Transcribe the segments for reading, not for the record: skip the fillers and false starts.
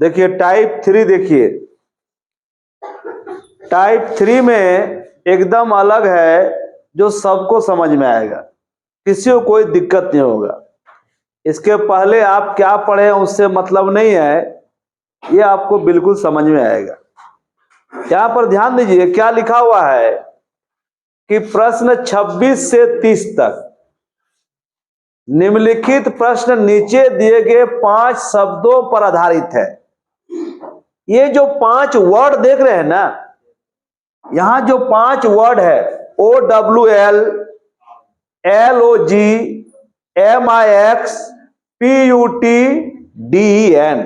देखिए टाइप 3, देखिए टाइप 3 में एकदम अलग है, जो सबको समझ में आएगा, किसी को कोई दिक्कत नहीं होगा। इसके पहले आप क्या पढ़े हैं उससे मतलब नहीं है, ये आपको बिल्कुल समझ में आएगा। यहां पर ध्यान दीजिए क्या लिखा हुआ है कि प्रश्न 26 से 30 तक निम्नलिखित प्रश्न नीचे दिए गए 5 शब्दों पर आधारित है। ये जो 5 वर्ड देख रहे हैं ना, यहां जो 5 वर्ड है OWL, LOG, MIX, PUT, DEN,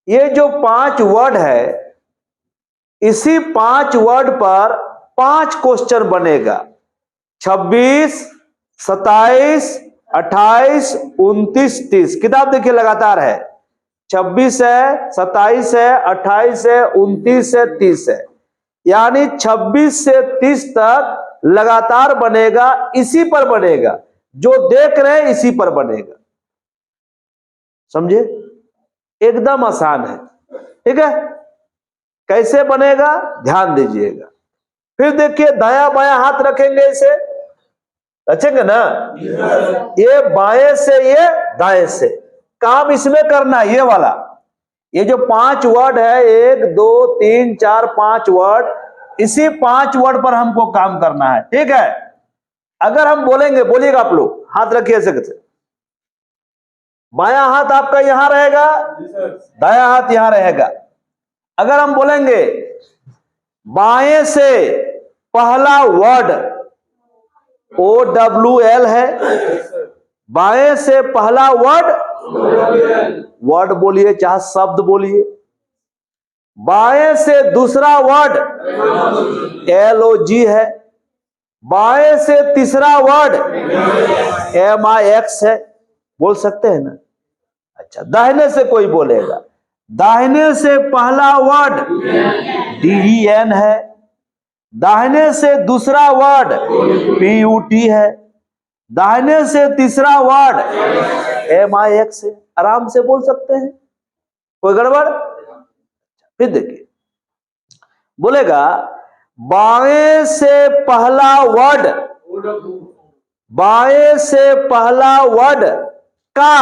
ये जो 5 वर्ड है, इसी 5 वर्ड पर 5 क्वेश्चन बनेगा। 26, 27, 28, 29, 30 किताब देखिए लगातार है। 26 है, 27 है, 28 है, 29 है, 30 है, यानी 26 से 30 तक लगातार बनेगा, इसी पर बनेगा, जो देख रहे हैं इसी पर बनेगा। समझे? एकदम आसान है। ठीक है, कैसे बनेगा ध्यान दीजिएगा। फिर देखिए दाया बाया हाथ रखेंगे, इसे रखेंगे ना, ये बाएं से ये दाएं से, काम इसमें करना है। ये वाला, ये जो 5 वर्ड है, 1 2 3 4 5 वर्ड, इसी 5 वर्ड पर हमको काम करना है। ठीक है, अगर हम बोलेंगे, बोलिएगा आप लोग, हाथ रखिए ऐसे कैसे, बायां हाथ आपका यहां रहेगा, दायां हाथ यहां रहेगा। अगर हम बोलेंगे बाएं से पहला वर्ड OWL है, बाएं से पहला वर्ड बोलिए, चाहे शब्द बोलिए। बाएं से दूसरा वर्ड LOG है, बाएं से तीसरा वर्ड MIX है, बोल सकते हैं ना। अच्छा, दाहिने से कोई बोलेगा, दाहिने से पहला वर्ड DEN है, दाहिने से दूसरा वर्ड PUT है, दाहिने से तीसरा वर्ड MIX है। आराम से बोल सकते हैं, कोई गड़बड़? फिर देखिए बोलेगा बाएं से पहला वर्ड, बाएं से पहला वर्ड का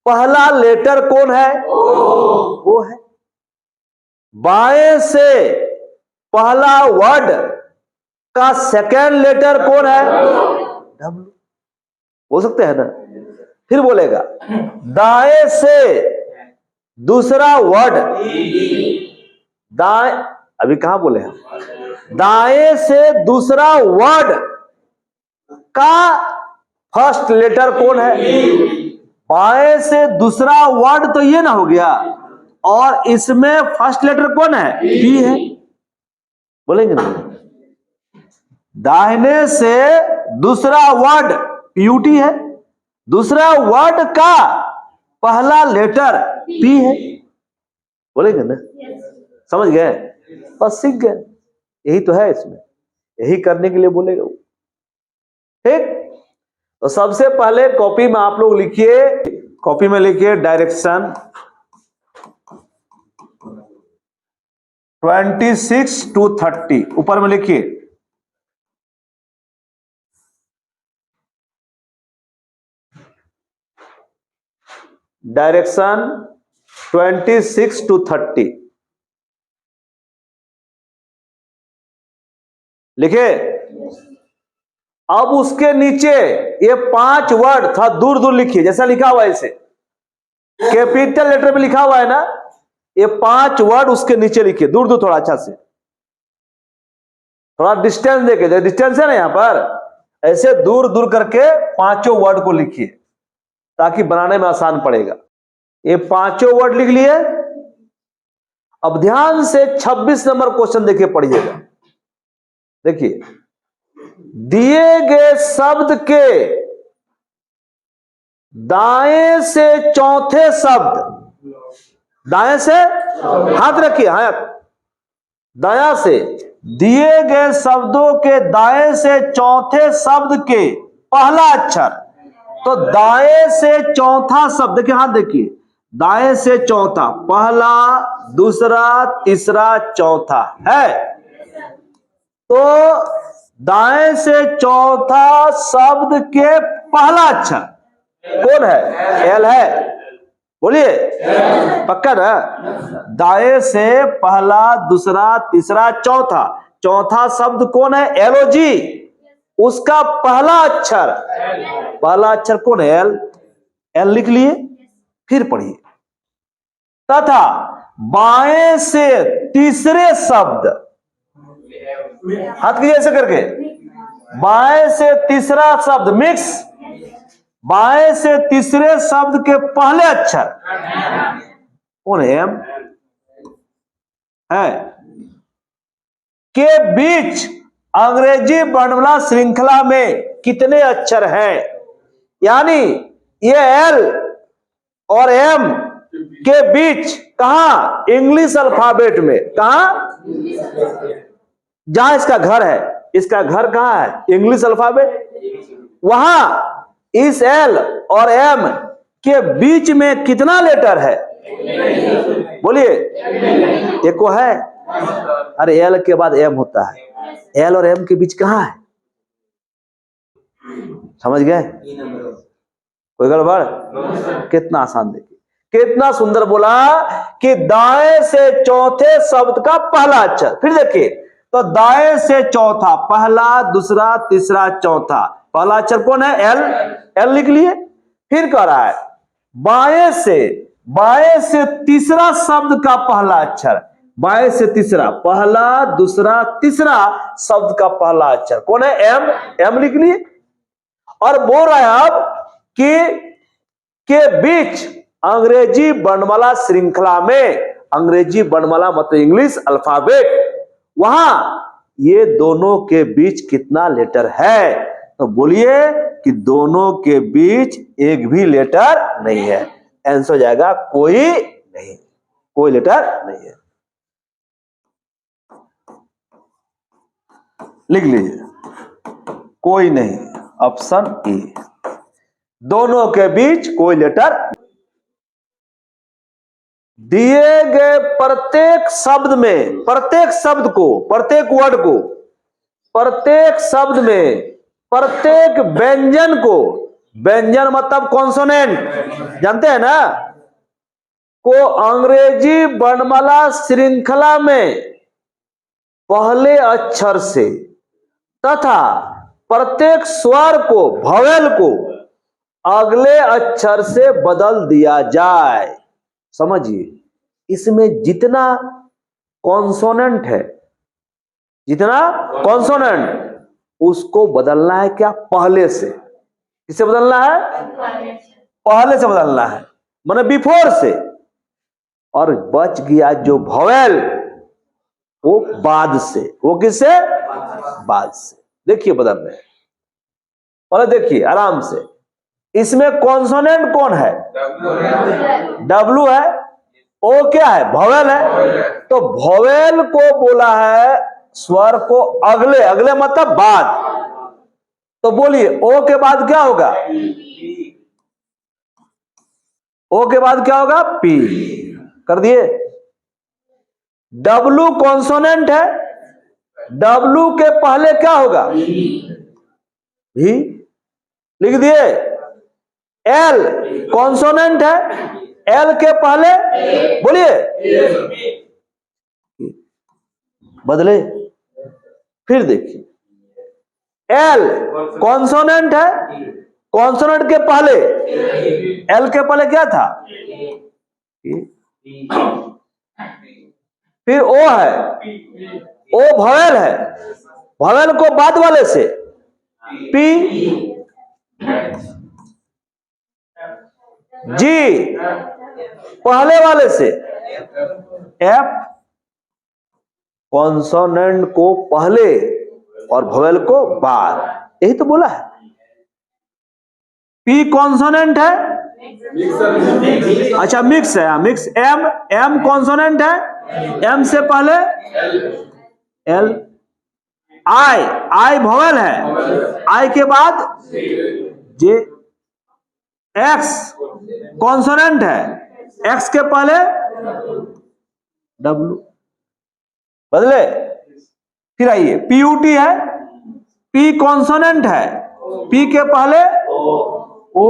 पहला लेटर कौन है? वो है। बाएं से पहला वर्ड का सेकेंड लेटर कौन है? W। हो सकते हैं ना। फिर बोलेगा दाएं से दूसरा वर्ड, दाएं, अभी कहां बोले हम, दाएं से दूसरा वर्ड का फर्स्ट लेटर कौन है? बाएं से दूसरा वर्ड तो ये ना हो गया, और इसमें फर्स्ट लेटर कौन है? P है, बोलेंगे ना। दाहिने से दूसरा वर्ड PUT है, दूसरा वर्ड का पहला लेटर P है, बोलेंगे ना। समझ गए? बस सीख गए, यही तो है इसमें, यही करने के लिए बोलेगा वो। ठीक, तो सबसे पहले कॉपी में आप लोग लिखिए, कॉपी में लिखिए डायरेक्शन 26 to 30, ऊपर में लिखिए। डायरेक्शन 26 to 30 लिखे। अब उसके नीचे ये 5 वर्ड था, दूर दूर लिखिए, जैसा लिखा हुआ है इसे कैपिटल लेटर में लिखा हुआ है ना, ये 5 वर्ड उसके नीचे लिखिए, दूर दूर, थोड़ा अच्छा से, थोड़ा डिस्टेंस देके, डिस्टेंस है ना यहां पर, ऐसे दूर दूर करके 5 वर्ड को लिखिए, ताकि बनाने में आसान पड़ेगा। ये 5 वर्ड लिख लिए। अब ध्यान से 26 नंबर क्वेश्चन देखिए, पढ़िएगा। देखिए, दिए गए शब्द के दाएं से चौथे शब्द, दाएं से हाथ रखिए, हाथ दाया से, दिए गए शब्दों के दाएं से चौथे शब्द के पहला अक्षर, तो दाएं से चौथा शब्द, देखिए हाथ देखिए, दाएं से चौथा, पहला, दूसरा, तीसरा, चौथा है। तो दाएं से चौथा शब्द के पहला अक्षर कौन है? एल है। बोलिए, पक्का ना? दाएं से पहला, दूसरा, तीसरा, चौथा, चौथा शब्द कौन है? एलओजी। उसका पहला अक्षर कौन है? एल। एल लिख लिए। फिर पढ़िए, तथा बाएं से तीसरे शब्द, हाथ कीजिए ऐसे करके, बाएं से तीसरा शब्द मिक्स, बाएं से तीसरे शब्द के पहले अक्षर कौन है? एम है। के बीच अंग्रेजी वर्णमाला श्रृंखला में कितने अक्षर हैं? यानी ये एल और एम के बीच कहा? इंग्लिश अल्फाबेट में। कहा? जहां इसका घर है, इसका घर कहां है? English alphabet. वहां इस एल और एम के बीच में कितना लेटर है? बोलिए, एको है? अरे एल के बाद एम होता है, एल और एम के बीच कहां है? समझ गए? कोई गड़बड़? कितना आसान, देखिए कितना सुंदर बोला कि दाएं से चौथे शब्द का पहला अक्षर। फिर देखिए, तो दाएं से चौथा, पहला, दूसरा, तीसरा, चौथा, पहला अक्षर कौन है? एल। एल लिख लिए। फिर कह रहा है बाएं से तीसरा शब्द का पहला अक्षर, बाएं से तीसरा, पहला, दूसरा, तीसरा शब्द का पहला अक्षर कौन है? एम। एम लिख लिए। और बोल रहा है अब कि के बीच अंग्रेजी वर्णमाला श्रृंखला में, अंग्रेजी वर्णमाला मतलब इंग्लिश अल्फाबेट, वहां ये दोनों के बीच कितना लेटर है? तो बोलिए कि दोनों के बीच एक भी लेटर नहीं है। आंसर हो जाएगा कोई नहीं, कोई लेटर नहीं है। लिख लीजिए, कोई नहीं, ऑप्शन ए, दोनों के बीच कोई लेटर। दिए गए प्रत्येक शब्द में, प्रत्येक शब्द को, प्रत्येक वर्ड को, प्रत्येक शब्द में प्रत्येक व्यंजन को, व्यंजन मतलब कॉन्सोनेंट, जानते हैं ना, को अंग्रेजी वर्णमाला श्रृंखला में पहले अक्षर से तथा प्रत्येक स्वर को, वॉवेल को अगले अक्षर से बदल दिया जाए। समझिए, इसमें जितना कॉन्सोनेंट है, जितना कॉन्सोनेंट, उसको बदलना है क्या? पहले से। किससे बदलना है? पहले से बदलना है, माने बिफोर से। और बच गया जो वॉवेल, वो बाद से। वो किससे? बाद से। देखिए बदल रहे हैं, और देखिए आराम से। इसमें कॉन्सोनेंट कौन है? डब्लू है। ओ क्या है? वॉवेल है। तो वॉवेल को बोला है, स्वर को अगले, अगले मतलब बाद। तो बोलिए ओ के बाद क्या होगा? ओ के बाद क्या होगा? पी। कर दिए। डब्लू कॉन्सोनेंट है, डब्लू के पहले क्या होगा? भी। लिख दिए। एल कॉन्सोनेंट है, एल के पहले बोलिए बदले। फिर देखिए, एल कॉन्सोनेंट है, कॉन्सोनेंट के पहले, एल के पहले क्या था? फिर ओ है, ओ वॉवेल है, वॉवेल को बाद वाले से पी, जी पहले वाले से एफ, कॉन्सोनेंट को पहले और वॉवेल को बाद। यही तो बोला है। पी कॉन्सोनेंट है, अच्छा मिक्स है, मिक्स। एम, एम कॉन्सोनेंट है, एम से पहले एल। आई, आई वॉवेल है, आई के बाद जे। एक्स कॉन्सोनेंट है, एक्स के पहले डब्ल्यू, बदले। फिर आइए, पीयूटी है, पी कॉन्सोनेंट है, पी के पहले ओ,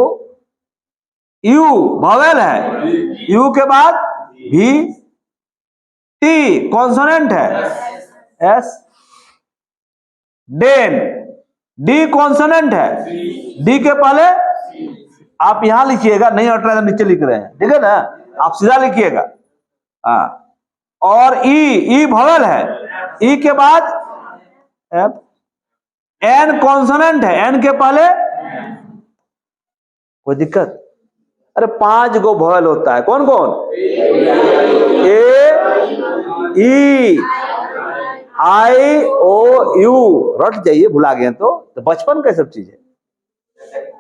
यू वॉवेल है, यू के बाद भी, टी कॉन्सोनेंट है, एस, डेन, डी कॉन्सोनेंट है, डी के पहले आप यहां लिखिएगा, नहीं हट रहा है नीचे लिख रहे हैं, ठीक है ना, आप सीधा लिखिएगा। हाँ, और ई वॉवेल है, ई के बाद एफ, एन कॉन्सोनेंट है, एन के पहले कोई दिक्कत? अरे 5 गो वॉवेल होता है, कौन कौन? ए, ई, आई, ओ, यू। रट जाइए, भुला गए तो बचपन का सब चीज है,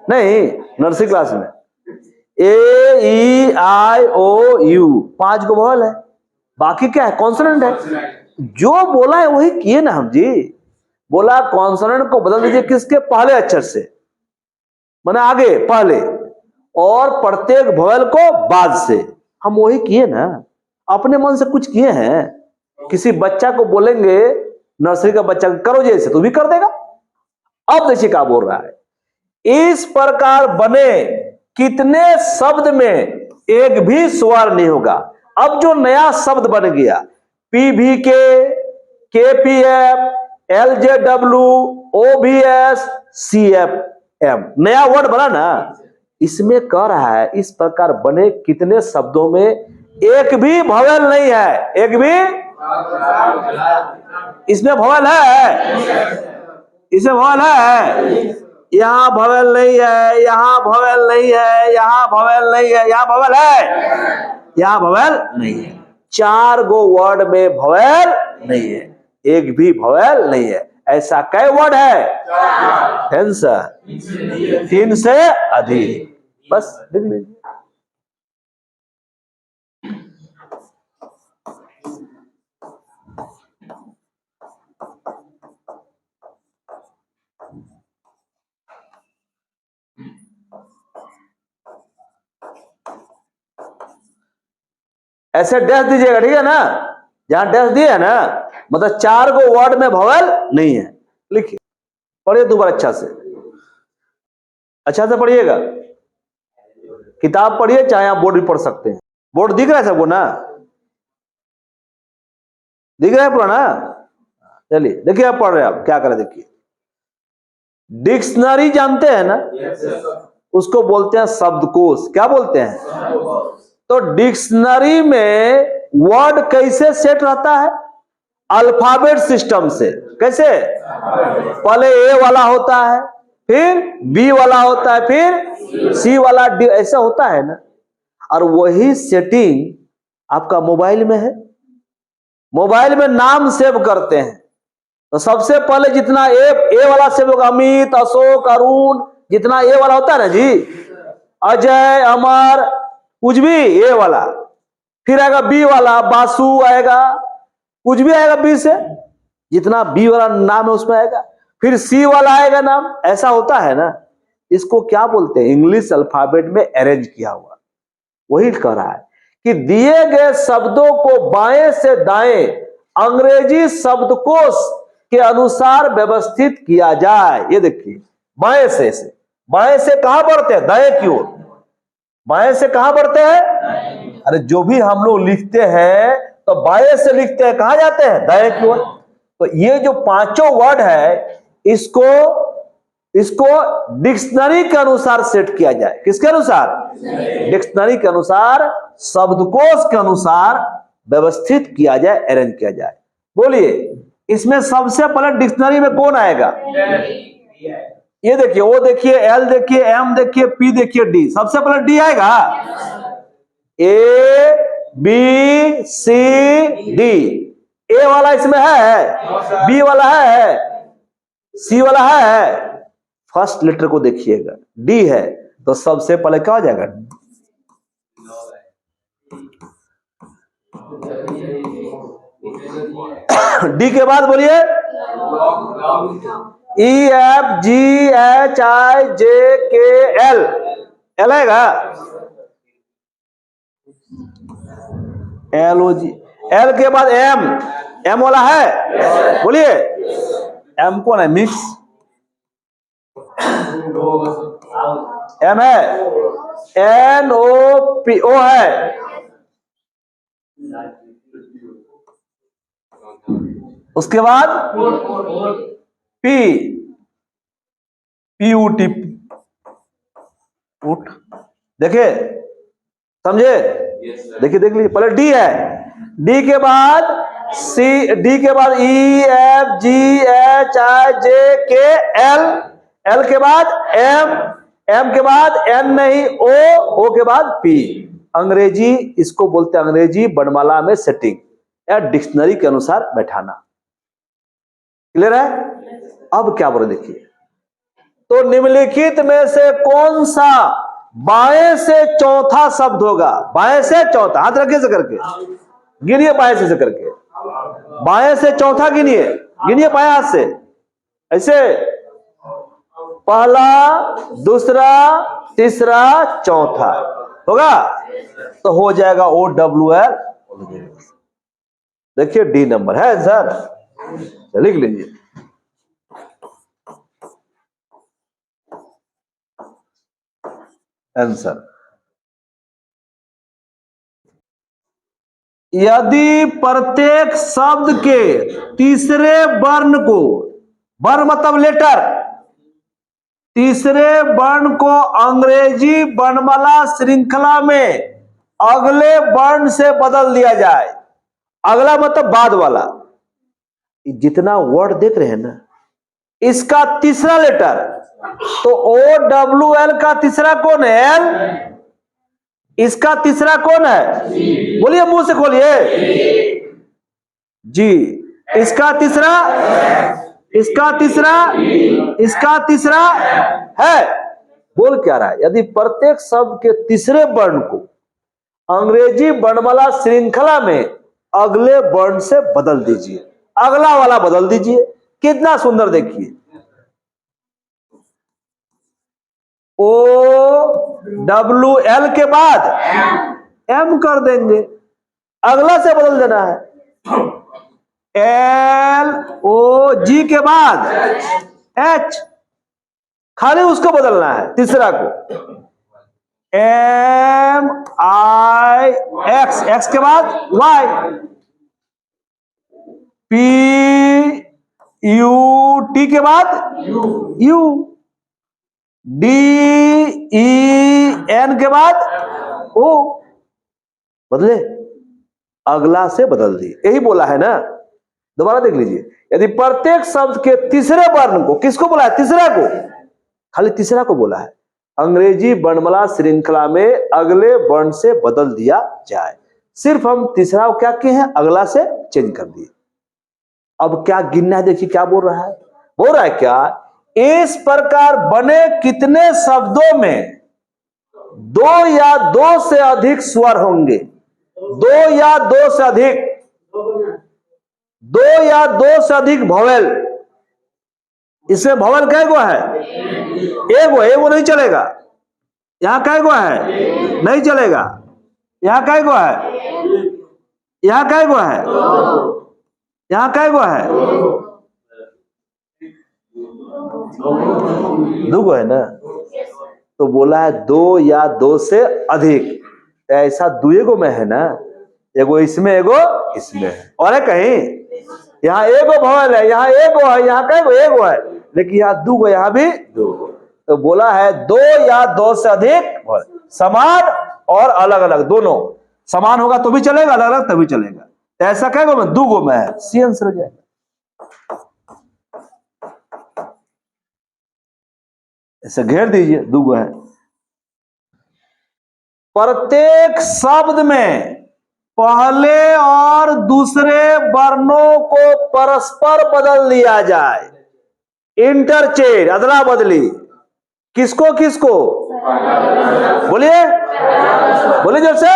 नहीं नर्सरी क्लास में। ए, ई, आई, ओ, यू 5 गो वॉवेल है, बाकी क्या है? कॉन्सोनेंट है। जो बोला है वही किए ना हम जी। बोला कॉन्सोनेंट को बदल दीजिए किसके? पहले अक्षर से, माने आगे पहले, और प्रत्येक वॉवेल को बाद से। हम वही किए ना, अपने मन से कुछ किए हैं? किसी बच्चा को बोलेंगे, नर्सरी का बच्चा, करो जैसे, तो भी कर देगा। अब देखिए क्या बोल रहा है, इस प्रकार बने कितने शब्द में एक भी स्वर नहीं होगा। अब जो नया शब्द बन गया, पीवीके, केपीएफ, एलजेडब्ल्यू, ओवीएस, सीएफएम, नया वर्ड बना ना, इसमें कह रहा है इस प्रकार बने कितने शब्दों में एक भी वॉवेल नहीं है, एक भी इसमें वॉवेल है, इसमें वॉवेल है, यहां वॉवेल नहीं है, यहां वॉवेल नहीं है, यहां वॉवेल नहीं है, यहां वॉवेल है, यहां वॉवेल नहीं है। 4 गो वर्ड में वॉवेल नहीं है, एक भी वॉवेल नहीं है। ऐसा कई वर्ड है? 3 से अधिक, बस लिख लीजिए। ऐसे डैश दीजिएगा, ठीक है ना, जहां डैश दिए है ना, मतलब 4 गो वर्ड में वॉवेल नहीं है। लिखिए, पढ़िए दोबारा अच्छा से, अच्छा से पढ़िएगा, किताब पढ़िए, चाहे आप बोर्ड भी पढ़ सकते हैं। बोर्ड दिख रहा है सबको ना? दिख रहा है पूरा ना? चलिए देखिए, आप पढ़ रहे हैं, आप क्या करें देखिए। डिक्शनरी जानते हैं ना? उसको बोलते हैं शब्दकोश। क्या बोलते हैं? तो डिक्शनरी में वर्ड कैसे सेट रहता है? अल्फाबेट सिस्टम से। कैसे? पहले ए वाला होता है, फिर बी वाला होता है, फिर सी वाला, डी, ऐसा होता है ना। और वही सेटिंग आपका मोबाइल में है। मोबाइल में नाम सेव करते हैं तो सबसे पहले जितना ए वाला सेव होगा, अमित, अशोक, अरुण, जितना ए वाला होता है ना जी, अजय, अमर, कुछ भी ए वाला, फिर आएगा बी वाला, बासु आएगा, कुछ भी आएगा बी से, जितना बी वाला नाम है उसमें आएगा, फिर सी वाला आएगा नाम। ऐसा होता है ना। इसको क्या बोलते हैं? इंग्लिश अल्फाबेट में अरेंज किया हुआ। वही कह रहा है कि दिए गए शब्दों को बाएं से दाएं अंग्रेजी शब्दकोश के अनुसार व्यवस्थित किया जाए। ये देखिए, बाएं से कहां बढ़ते हैं? दाएं की ओर। बाएं से कहां बढ़ते हैं? अरे जो भी हम लोग लिखते हैं तो बाएं से लिखते हैं, कहां जाते हैं? दाएं की ओर। तो ये जो 5 वर्ड है, इसको डिक्शनरी के अनुसार सेट किया जाए। किसके अनुसार? डिक्शनरी के अनुसार, शब्दकोश के अनुसार व्यवस्थित किया जाए, अरेंज किया जाए। बोलिए, इसमें सबसे पहले डिक्शनरी में कौन आएगा? ये देखिए, ओ देखिए, एल देखिए, एम देखिए, पी देखिए, डी। सबसे पहले डी आएगा। ए, बी, सी, डी। ए वाला इसमें है, बी वाला है, सी वाला है। फर्स्ट लेटर को देखिएगा, डी है, तो सबसे पहले क्या हो जाएगा? डी के बाद बोलिए, ई, एफ, जी, एच, आई, जे, के, एल। एल आएगा। LOG, L के बाद M वाला है, बोलिए M कौन है? मिक्स M है, NOPO है, उसके बाद PUT, पुट, देखिए समझे? देखिए देख लीजिए, पहले D है, D के बाद C, D के बाद E F G H I J K L, L के बाद M, M के बाद N नहीं O, O के बाद P। अंग्रेजी इसको बोलते हैं अंग्रेजी वर्णमाला में सेटिंग या डिक्शनरी के अनुसार बैठाना। क्लियर है? अब क्या बोले देखिए, तो निम्नलिखित में से कौन सा बाएं से चौथा शब्द होगा? बाएं से चौथा, हाथ रखिए से करके गिनिए, बाएं से करके, बाएं से चौथा गिनिए, गिनिए बाएं हाथ से ऐसे, पहला, दूसरा, तीसरा, चौथा होगा, तो हो जाएगा OWL। देखिए D नंबर है सर, लिख लीजिए। आंसर, यदि प्रत्येक शब्द के तीसरे वर्ण को, वर्ण मतलब लेटर, तीसरे वर्ण को अंग्रेजी वर्णमाला श्रृंखला में अगले वर्ण से बदल दिया जाए। अगला मतलब बाद वाला, जितना वर्ड देख रहे हैं ना, इसका तीसरा लेटर, तो OWL का तीसरा कौन है? L। इसका तीसरा कौन है? बोलिए, मुंह से खोलिए। जी। इसका तीसरा, इसका तीसरा, इसका तीसरा है। बोल क्या रहा है? यदि प्रत्येक शब्द के तीसरे वर्ण को अंग्रेजी वर्णमाला श्रृंखला में अगले वर्ण से बदल दीजिए, अगला वाला बदल दीजिए। कितना सुंदर देखिए, OWL के बाद M कर देंगे, अगला से बदल देना है। LOG के बाद H, खाली उसको बदलना है, तीसरा को। MIX, X के बाद Y, PUT के बाद U, DEN के बाद O, बदले, अगला से बदल दी। यही बोला है ना, दोबारा देख लीजिए। यदि प्रत्येक शब्द के तीसरे वर्ण को, किसको बोला है? तीसरा को, खाली तीसरा को बोला है, अंग्रेजी वर्णमाला श्रृंखला में अगले वर्ण से बदल दिया जाए। सिर्फ हम तीसरा को क्या किए हैं? अगला से चेंज कर दिए। अब क्या गिनना है, देखिए क्या बोल रहा है। बोल रहा है क्या, इस प्रकार बने कितने शब्दों में दो या दो से अधिक स्वर होंगे? दो या दो से अधिक, दो या दो से अधिक वोवेल। इसमें वोवेल कै गो है? एगो, एगो नहीं चलेगा। यहां कै गो है? नहीं चलेगा। यहां कै गो है? यहां कै गो है? यहां कै गो है? दो गो है ना, तो बोला है दो या दो से अधिक। ऐसा दुएगो में है ना, एगो इसमें एगो इसमें है, और है कहीं यहाँ एगो वोवेल है, यहाँ एगो है, यहाँ कै गो? एगो है, लेकिन यहाँ दो गो, यहाँ भी दो गो। तो बोला है दो या दो से अधिक, समान और अलग अलग, दोनों समान होगा तो भी चलेगा, अलग अलग तभी चलेगा। तो ऐसा कै गो में? दो गो में है। सी आंसर हो जाएगा। ऐसे घेर दीजिए, दो गो है। प्रत्येक शब्द में पहले और दूसरे वर्णों को परस्पर बदल दिया जाए। इंटरचेंज, अदला बदली। किसको किसको? बोलिए, बोलिए जोर से।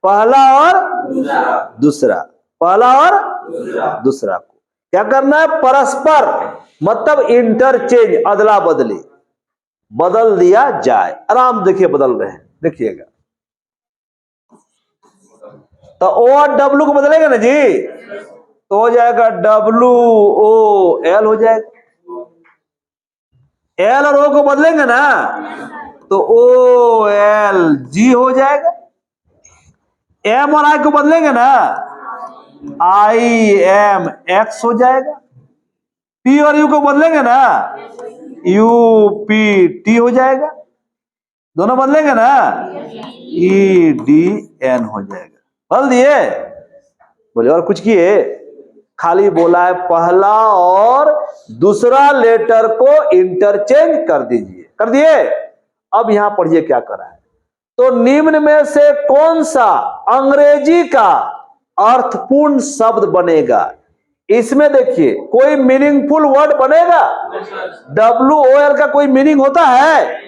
पहला और दूसरा, पहला और दूसरा को क्या करना है? परस्पर, मतलब इंटरचेंज, अदला बदली, बदल दिया जाए। आराम देखिए, बदल रहे हैं, देखिएगा। तो ओ और डब्लू को बदलेगा ना जी, तो हो जाएगा WOL हो जाएगा। एल और ओ को बदलेंगे ना तो OLG हो जाएगा। M और I को बदलेंगे ना IMX हो जाएगा। P और U को बदलेंगे ना UPT हो जाएगा। दोनों बदलेंगे ना EDN हो जाएगा। बदल दिए? बोले और कुछ किए? खाली बोला है पहला और दूसरा लेटर को इंटरचेंज कर दीजिए। कर दिए? अब यहां पढ़िए क्या करा है। तो निम्न में से कौन सा अंग्रेजी का अर्थपूर्ण शब्द बनेगा? इसमें देखिए कोई मीनिंगफुल वर्ड बनेगा? WOL का कोई मीनिंग होता है?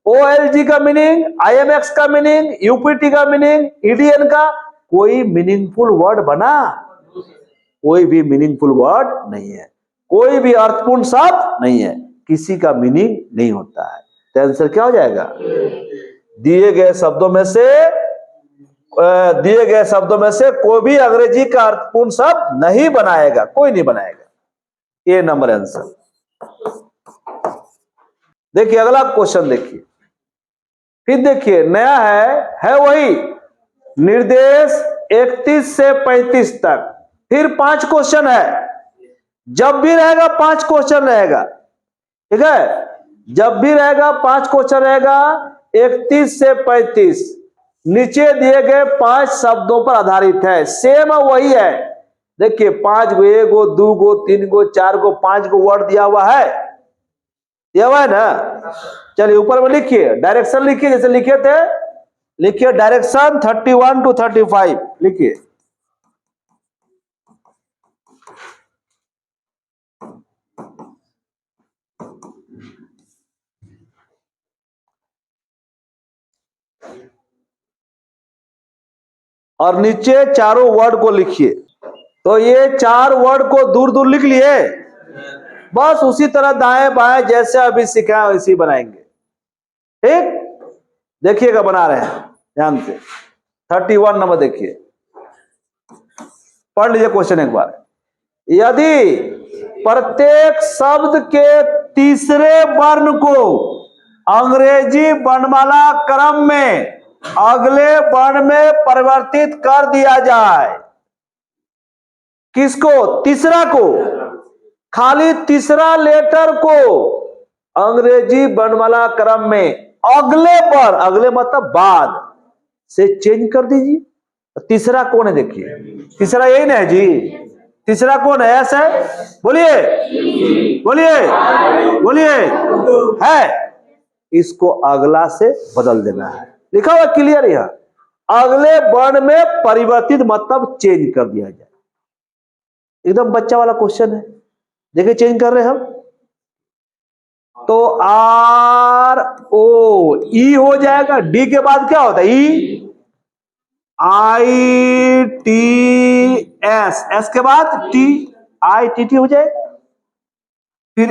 OLG का मीनिंग, IMX का मीनिंग, UPT का मीनिंग, EDN का कोई मीनिंगफुल वर्ड बना? कोई भी मीनिंगफुल वर्ड नहीं है, कोई भी अर्थपूर्ण शब्द नहीं है, किसी का मीनिंग नहीं होता है। तो आंसर क्या हो जाएगा? दिए गए शब्दों में से कोई भी अंग्रेजी का अर्थपूर्ण शब्द नहीं बनाएगा, कोई नहीं बनाएगा। ये नंबर आंसर। देखिए अगला क्वेश्चन देखिए, फिर देखिए नया है वही निर्देश 31 से 35 तक। फिर 5 क्वेश्चन है, जब भी रहेगा 5 क्वेश्चन रहेगा, ठीक है? जब भी रहेगा 5 क्वेश्चन रहेगा, 31 से 35 नीचे दिए गए 5 शब्दों पर आधारित है। सेम वही है। देखिए 5 गो, 1 गो, 2 गो, 3 गो, 4 गो, 5 गो वर्ड दिया हुआ है ना। चलिए ऊपर में लिखिए, डायरेक्शन लिखिए, जैसे लिखे थे लिखिए डायरेक्शन 31 to 35 लिखिए। और नीचे चारों वर्ड को लिखिए। तो ये 4 वर्ड को दूर दूर लिख लिए, बस उसी तरह दाएं बाएं जैसे अभी सिखाया वैसे ही बनाएंगे। ठीक, देखिएगा बना रहे हैं ध्यान से। 31 नंबर देखिए, पढ़ लीजिए क्वेश्चन एक बार। यदि प्रत्येक शब्द के तीसरे वर्ण को अंग्रेजी वर्णमाला क्रम में अगले वर्ण में परिवर्तित कर दिया जाए, किसको? तीसरा को, खाली तीसरा लेटर को अंग्रेजी वर्णमाला क्रम में अगले पर, अगले मतलब बाद से चेंज कर दीजिए। तीसरा कौन है? देखिए तीसरा यही ना है जी। तीसरा कौन है? ऐसा है, बोलिए बोलिए बोलिए, है। इसको अगला से बदल देना है, लिखा हुआ क्लियर। यहां अगले वर्ण में परिवर्तित मतलब चेंज कर दिया जाए। एकदम बच्चा वाला क्वेश्चन है। देखिए चेंज कर रहे हैं हम, तो ROE हो जाएगा। D के बाद क्या होता है? ITS, S के बाद ITT हो जाएगा। फिर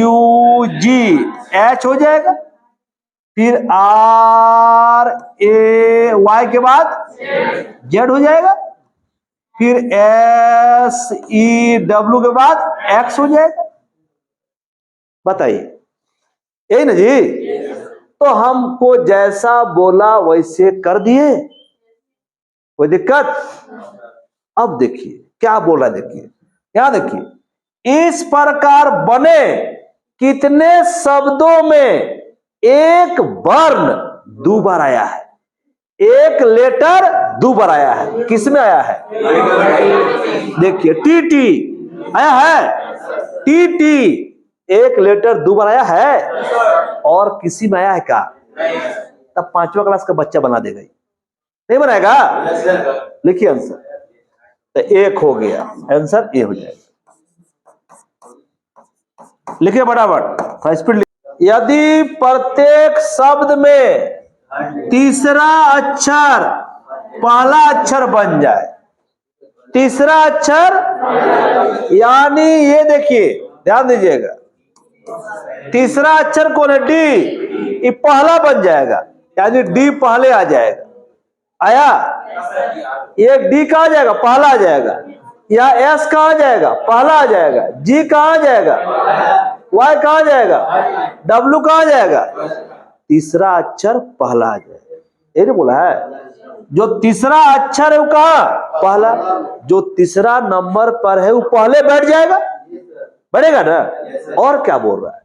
MUGH हो जाएगा। फिर RAY के बाद Z हो जाएगा। फिर SEW के बाद X हो जाएगा। बताइए, यही ना जी? तो हमको जैसा बोला वैसे कर दिए, कोई दिक्कत? अब देखिए क्या बोला, देखिए यहां देखिए, इस प्रकार बने कितने शब्दों में एक वर्ण 2 बार आया है? एक लेटर 2 बार आया है। किसमें आया है? देखिए TT आया है, TT एक लेटर 2 बार आया है। और किसी में आया है क्या? तब 5वीं क्लास का बच्चा बना देगा, नहीं बनाएगा? लिखिए आंसर, तो 1 हो गया आंसर, ए हो जाएगा। लिखिए फटाफट, स्पीड। यदि प्रत्येक शब्द में तीसरा अक्षर पहला अक्षर बन जाए, तीसरा अक्षर यानी ये देखिए ध्यान दीजिएगा, तीसरा अक्षर कौन है? D, ये पहला बन जाएगा, यानी D पहले आ जाएगा। आया। एक डी कहाँ जाएगा, पहला आ जाएगा। या एस कहाँ जाएगा, पहला आ जाएगा। जी कहाँ जाएगा, वाई कहाँ जाएगा, डब्ल्यू कहाँ जाएगा, तीसरा अक्षर पहला आ जाएगा। ये नहीं बोला है, जो तीसरा अक्षर है वो कहाँ, पहला। जो तीसरा नंबर पर है वो पहले बैठ जाएगा, बढ़ेगा ना। और क्या बोल रहा है,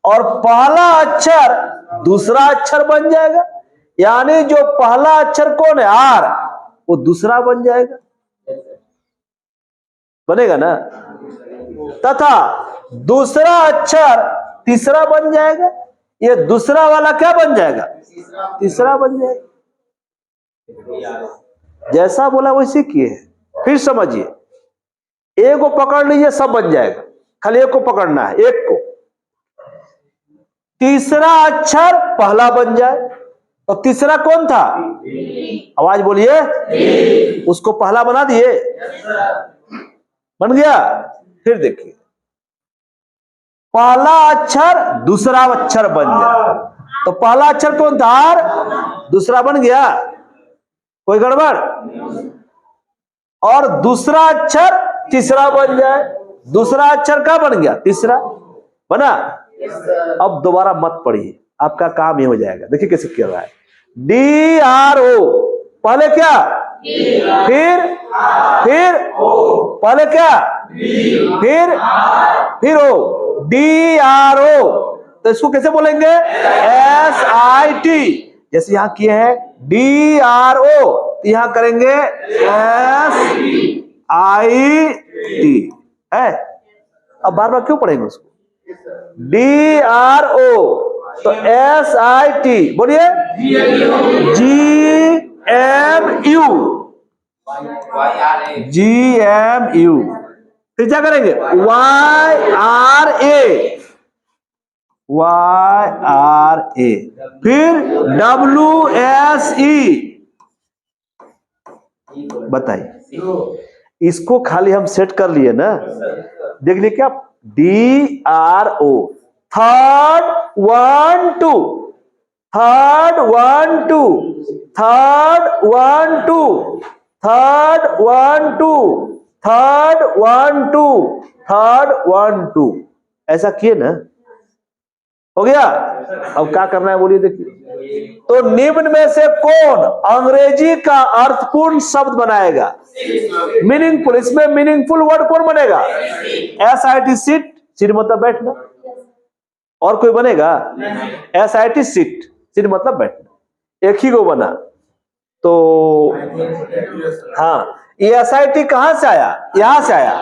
और पहला अक्षर दूसरा अक्षर बन जाएगा, यानी जो पहला अक्षर कौन है, आर, वो दूसरा बन जाएगा, बनेगा ना। तथा दूसरा अक्षर तीसरा बन जाएगा, ये दूसरा वाला क्या बन जाएगा, तीसरा बन जाएगा। जैसा बोला वैसे किए। फिर समझिए, एक को पकड़ लीजिए सब बन जाएगा, खाली एक को पकड़ना है, एक को। तीसरा अक्षर पहला बन जाए, तो तीसरा कौन था, आवाज बोलिए, उसको पहला बना दिए, बन गया। फिर देखिए, पहला अक्षर दूसरा अक्षर बन जाए, तो पहला अक्षर कौन था, आर, दूसरा बन गया, कोई गड़बड़। और दूसरा अक्षर तीसरा बन जाए, दूसरा अक्षर क्या बन गया, तीसरा बना। अब दोबारा मत पढ़िए, आपका काम ये हो जाएगा। देखिए कैसे किया रहा है, डी आर ओ, पहले क्या, फिर पहले क्या, फिर ओ, डी आर ओ। तो इसको कैसे बोलेंगे, एस आई टी। जैसे यहां किए हैं डी आर ओ, यहां करेंगे एस आई टी है। अब बार बार क्यों पढ़ेंगे उसको, डी आर ओ, तो एस आई टी, बोलिए, G M U, G M U. फिर क्या करेंगे, Y R A, Y R A. फिर डब्ल्यू एस ई। बताइए, इसको खाली हम सेट कर लिए ना, देख लिए क्या, D R O, third 1 2, third 1 2, third 1 2, third 1 2, third 1 2, third 1 2, ऐसा किए ना, हो गया। अब क्या करना है बोलिए, देखिए। तो निम्न में से कौन अंग्रेजी का अर्थपूर्ण शब्द बनाएगा, मीनिंगफुल, इसमें मीनिंगफुल वर्ड कौन बनेगा, S I T, sit, sit मतलब बैठना। और कोई बनेगा, S I T sit, sit मतलब बैठना, एक ही को बना। तो हाँ, ये एस आई टी कहां से आया, यहां से आया,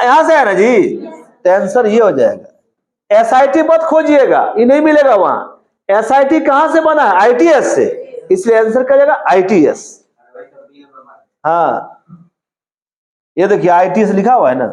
यहां से आया ना जी। तो आंसर ये हो जाएगा। एस आई टी मत खोजिएगा, ये नहीं मिलेगा वहां। एस आई टी कहां से बना है, आईटीएस से, इसलिए आंसर क्या जाएगा, आईटीएस। हाँ, ये देखिए आईटीएस लिखा हुआ है ना।